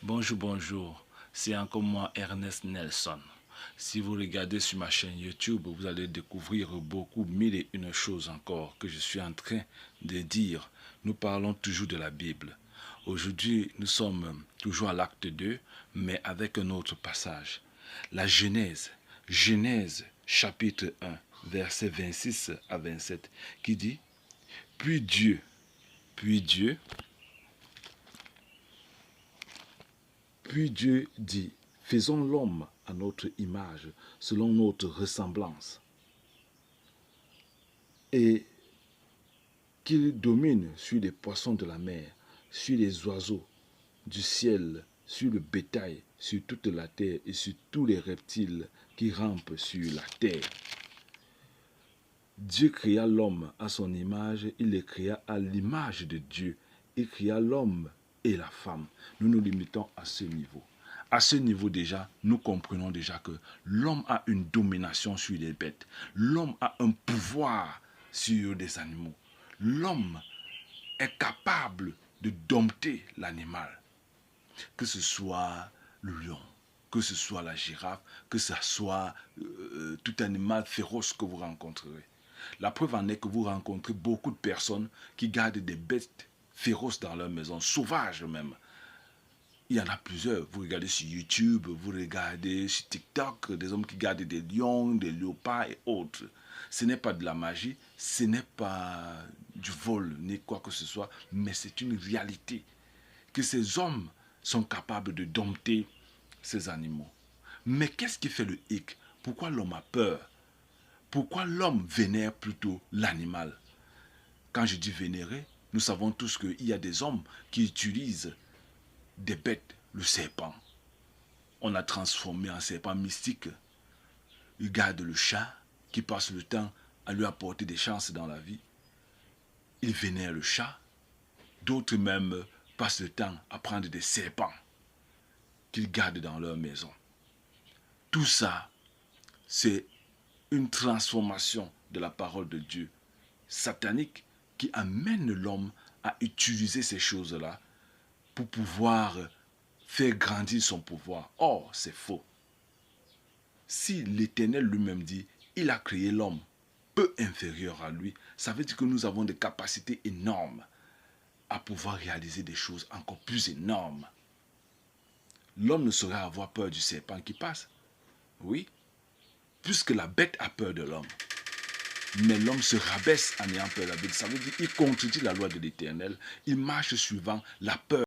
Bonjour, bonjour. C'est encore moi, Ernest Nelson. Si vous regardez sur ma chaîne YouTube, vous allez découvrir beaucoup, mille et une choses encore que je suis en train de dire. Nous parlons toujours de la Bible. Aujourd'hui, nous sommes toujours à l'acte 2, mais avec un autre passage. La Genèse. Genèse, chapitre 1, versets 26 à 27, qui dit, puis Dieu, Puis Dieu dit, faisons l'homme à notre image, selon notre ressemblance, et qu'il domine sur les poissons de la mer, sur les oiseaux du ciel, sur le bétail, sur toute la terre et sur tous les reptiles qui rampent sur la terre. Dieu créa l'homme à son image, il les créa à l'image de Dieu. Il créa l'homme et la femme. Nous nous limitons à ce niveau. À ce niveau déjà, nous comprenons déjà que l'homme a une domination sur les bêtes. L'homme a un pouvoir sur les animaux. L'homme est capable de dompter l'animal. Que ce soit le lion, que ce soit la girafe, que ce soit tout animal féroce que vous rencontrerez. La preuve en est que vous rencontrez beaucoup de personnes qui gardent des bêtes féroces dans leur maison, sauvages même. Il y en a plusieurs. Vous regardez sur YouTube, vous regardez sur TikTok, des hommes qui gardent des lions, des léopards et autres. Ce n'est pas de la magie, ce n'est pas du vol, ni quoi que ce soit, mais c'est une réalité que ces hommes sont capables de dompter ces animaux. Mais qu'est-ce qui fait le hic? Pourquoi l'homme a peur? Pourquoi l'homme vénère plutôt l'animal? Quand je dis vénérer, nous savons tous qu'il y a des hommes qui utilisent des bêtes, le serpent. On a transformé en serpent mystique. Ils gardent le chat qui passe le temps à lui apporter des chances dans la vie. Ils vénèrent le chat. D'autres même passent le temps à prendre des serpents qu'ils gardent dans leur maison. Tout ça, c'est une transformation de la parole de Dieu satanique qui amène l'homme à utiliser ces choses-là pour pouvoir faire grandir son pouvoir. Or, c'est faux. Si l'Éternel lui-même dit, il a créé l'homme peu inférieur à lui, ça veut dire que nous avons des capacités énormes à pouvoir réaliser des choses encore plus énormes. L'homme ne saurait avoir peur du serpent qui passe. Oui, puisque la bête a peur de l'homme. Mais l'homme se rabaisse en ayant peur de la bête. Ça veut dire qu'il contredit la loi de l'Éternel. Il marche suivant la peur